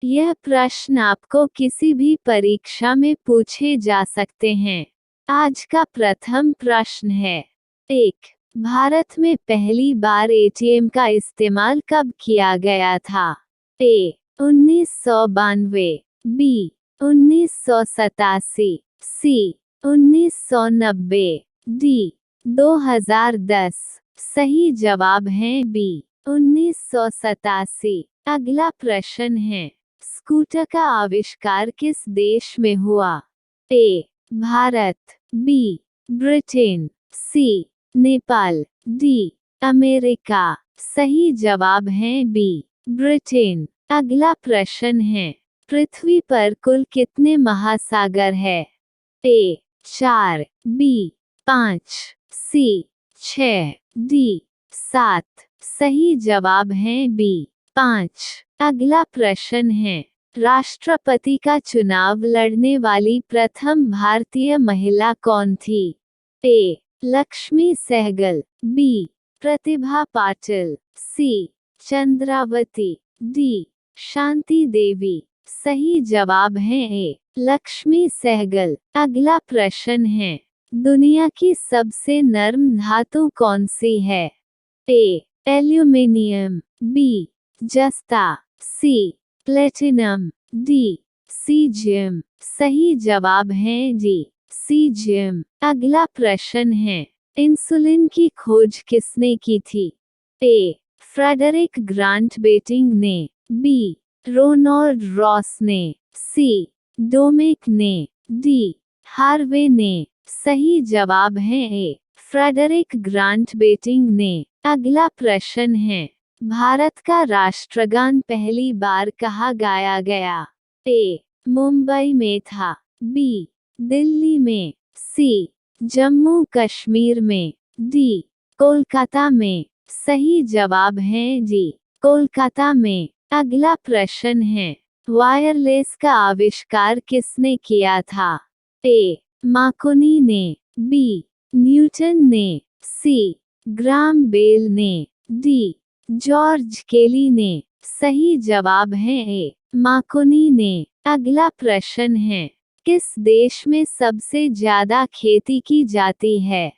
यह प्रश्न आपको किसी भी परीक्षा में पूछे जा सकते हैं। आज का प्रथम प्रश्न है। 1. भारत में पहली बार एटीएम का इस्तेमाल कब किया गया था? ए. 1992, बी. 1987, सी. 1990, डी. 2010। सही जवाब है बी. 1987। अगला प्रश्न है, स्कूटर का आविष्कार किस देश में हुआ? ए. भारत, बी. ब्रिटेन, सी. नेपाल, डी. अमेरिका। सही जवाब है बी. ब्रिटेन। अगला प्रश्न है, पृथ्वी पर कुल कितने महासागर है? ए. 4, बी. 5, सी. 6, डी. 7। सही जवाब है बी. 5। अगला प्रश्न है, राष्ट्रपति का चुनाव लड़ने वाली प्रथम भारतीय महिला कौन थी? ए. लक्ष्मी सहगल, बी. प्रतिभा पाटिल, सी. चंद्रावती, डी. शांति देवी। सही जवाब है ए. लक्ष्मी सहगल। अगला प्रश्न है, दुनिया की सबसे नर्म धातु कौन सी है? ए. Aluminium, B. जस्ता, सी. Platinum, D. सीजियम। सही जवाब है डी. सीजियम। अगला प्रश्न है, इंसुलिन की खोज किसने की थी? ए. फ्रेडरिक ग्रांट बेटिंग ने, बी. रोनाल्ड रॉस ने, सी. डोमेक ने, डी. हार्वे ने। सही जवाब है ए. फ्रेडरिक ग्रांट बेटिंग ने। अगला प्रश्न है, भारत का राष्ट्रगान पहली बार कहाँ गाया गया? ए. मुंबई में था, बी. दिल्ली में, सी. जम्मू कश्मीर में, डी. कोलकाता में। सही जवाब है डी. कोलकाता में। अगला प्रश्न है, वायरलेस का आविष्कार किसने किया था? ए. मार्कोनी ने, बी. न्यूटन ने, सी. ग्राम बेल ने, डी. जॉर्ज केली ने। सही जवाब है ए. मार्कोनी ने। अगला प्रश्न है, किस देश में सबसे ज्यादा खेती की जाती है?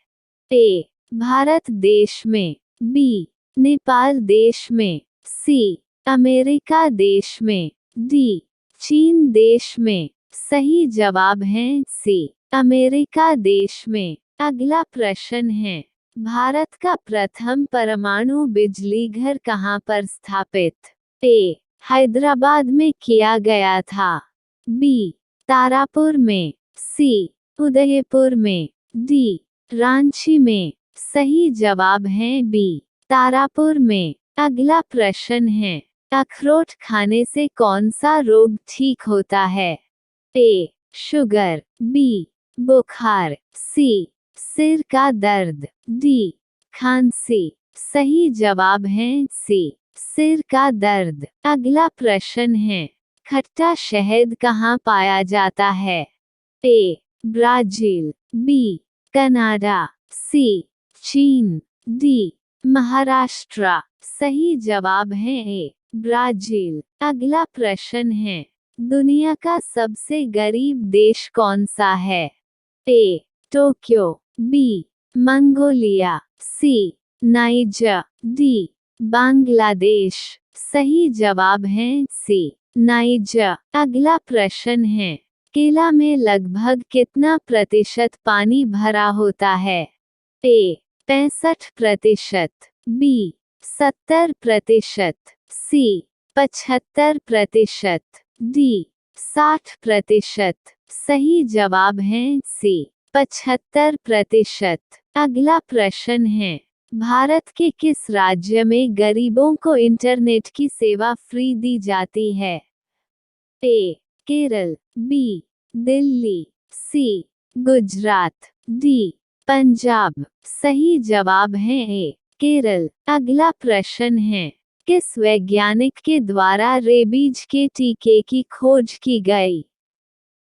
ए. भारत देश में, बी. नेपाल देश में, सी. अमेरिका देश में, डी. चीन देश में। सही जवाब है सी. अमेरिका देश में। अगला प्रश्न है, भारत का प्रथम परमाणु बिजली घर कहाँ पर स्थापित? ए. हैदराबाद में किया गया था, बी. तारापुर में, सी. उदयपुर में, डी. रांची में। सही जवाब है बी. तारापुर में। अगला प्रश्न है, अखरोट खाने से कौन सा रोग ठीक होता है? ए. Sugar, B. बुखार, सी. सिर का दर्द, डी. खांसी। सही जवाब है सी. सिर का दर्द। अगला प्रश्न है, खट्टा शहद कहाँ पाया जाता है? A. Brazil, B. Canada, C. चीन, डी. महाराष्ट्र। सही जवाब है ए. ब्राजील। अगला प्रश्न है, दुनिया का सबसे गरीब देश कौन सा है? A. Tokyo, B. Mongolia, C. Niger, D. Bangladesh. सही जवाब है सी. नाइजर। अगला प्रश्न है, केला में लगभग कितना प्रतिशत पानी भरा होता है? ए. 65%, बी. 70%, सी. 75%, डी. 60%। सही जवाब है सी. 75%। अगला प्रश्न है, भारत के किस राज्य में गरीबों को इंटरनेट की सेवा फ्री दी जाती है? ए. केरल, बी. दिल्ली, सी. गुजरात, डी. पंजाब। सही जवाब है ए. केरल। अगला प्रश्न है, किस वैज्ञानिक के द्वारा रेबीज के टीके की खोज की गई?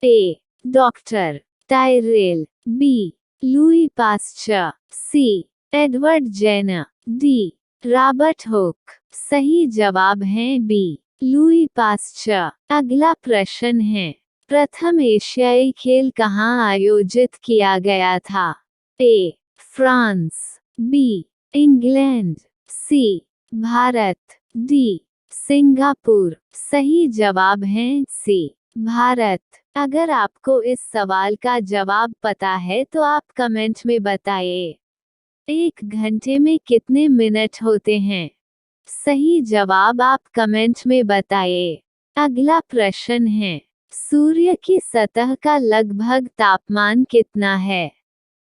A. Doctor Tyrell, B. Louis Pasteur, C. Edward Jenner, D. Robert Hooke. सही जवाब है बी. Louis pasture. अगला प्रश्न है, प्रथम एशियाई खेल कहाँ आयोजित किया गया था? A. France, B. England, C. Bharat, D. Singapore. सही जवाब है सी. भारत। अगर आपको इस सवाल का जवाब पता है तो आप कमेंट में बताइए। 1 घंटे में कितने मिनट होते हैं? सही जवाब आप कमेंट में बताइए। अगला प्रश्न है, सूर्य की सतह का लगभग तापमान कितना है?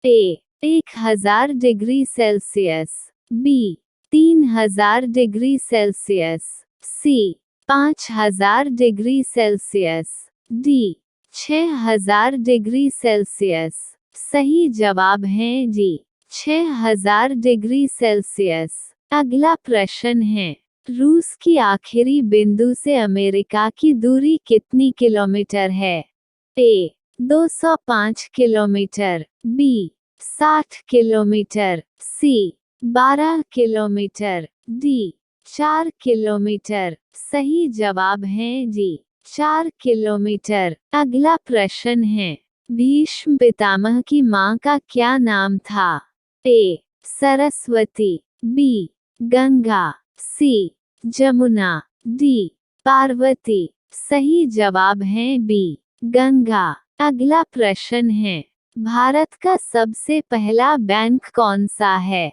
A. 1000 degree Celsius, B. 3000 degree Celsius, C. 5000 degree Celsius, D. 6000 degree Celsius. सही जवाब है डी. 6000 degree Celsius. अगला प्रश्न है, रूस की आखिरी बिंदु से अमेरिका की दूरी कितनी किलोमीटर है? ए. 205 किलोमीटर, बी. 60 किलोमीटर, सी. 12 किलोमीटर, डी. 4 किलोमीटर। सही जवाब है डी. 4 किलोमीटर। अगला प्रश्न है, भीष्म पितामह की मां का क्या नाम था? ए. सरस्वती, बी. गंगा, सी. जमुना, डी. पार्वती। सही जवाब है बी. गंगा। अगला प्रश्न है, भारत का सबसे पहला बैंक कौन सा है?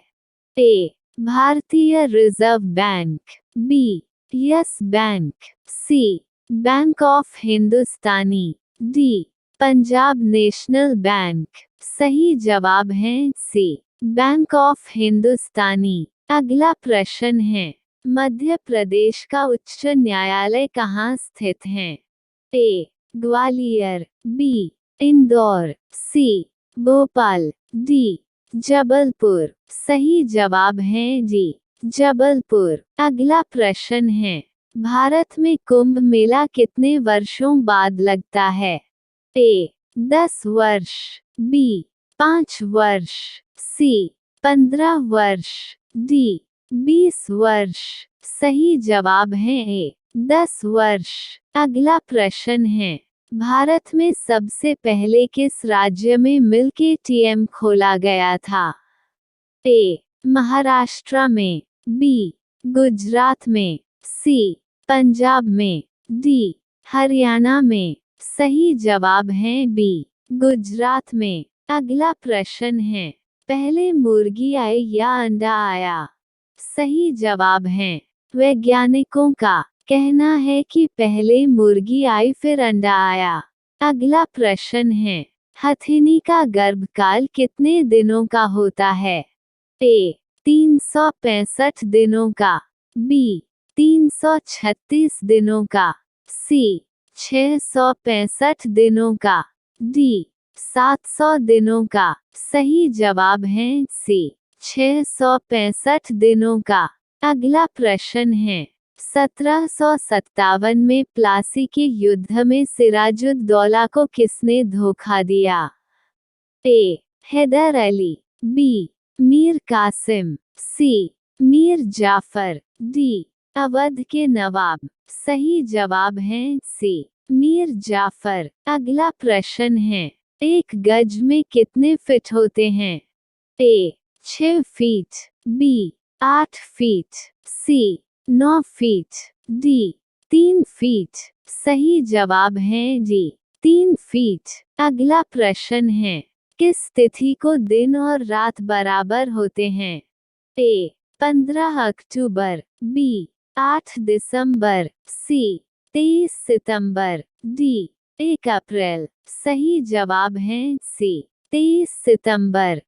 ए. भारतीय Reserve Bank, B. Yes Bank, C. Bank of Hindustani, D. Punjab National Bank. सही जवाब है सी. बैंक ऑफ हिंदुस्तानी। अगला प्रश्न है, मध्य प्रदेश का उच्च न्यायालय कहाँ स्थित है? ए. ग्वालियर, बी. इंदौर, सी. भोपाल, डी. जबलपुर। सही जवाब है डी. जबलपुर। अगला प्रश्न है, भारत में कुंभ मेला कितने वर्षों बाद लगता है? ए. 10 वर्ष, बी. 5 वर्ष, सी. 15 वर्ष, डी. 20 वर्ष। सही जवाब है ए. 10 वर्ष। अगला प्रश्न है, भारत में सबसे पहले किस राज्य में मिल्क एटीएम खोला गया था? ए. महाराष्ट्र में, बी. गुजरात में, सी. पंजाब में, डी. हरियाणा में। सही जवाब है बी. गुजरात में। अगला प्रश्न है, पहले मुर्गी आई या अंडा आया? सही जवाब है, वैज्ञानिकों का कहना है कि पहले मुर्गी आई फिर अंडा आया। अगला प्रश्न है, हथिनी का गर्भकाल कितने दिनों का होता है? ए. 365 दिनों का, बी. 336 दिनों का, सी. 665 दिनों का, डी. 700 दिनों का। सही जवाब है सी. 665 दिनों का। अगला प्रश्न है, 1757 में प्लासी के युद्ध में सिराजुद्दौला को किसने धोखा दिया? ए. हैदर अली, बी. मीर कासिम, सी. मीर जाफर, डी. अवध के नवाब। सही जवाब है सी. मीर जाफर। अगला प्रश्न है, एक गज में कितने फीट होते हैं? ए. 6 फीट, बी. 8 फीट, सी. 9 फीट, डी. 3 फीट। सही जवाब है डी. 3 फीट। अगला प्रश्न है, किस तिथि को दिन और रात बराबर होते हैं? ए. 15 अक्टूबर, बी. 8 दिसंबर, सी. 23 सितंबर, डी. 1 अप्रैल। सही जवाब है सी. 23 सितंबर।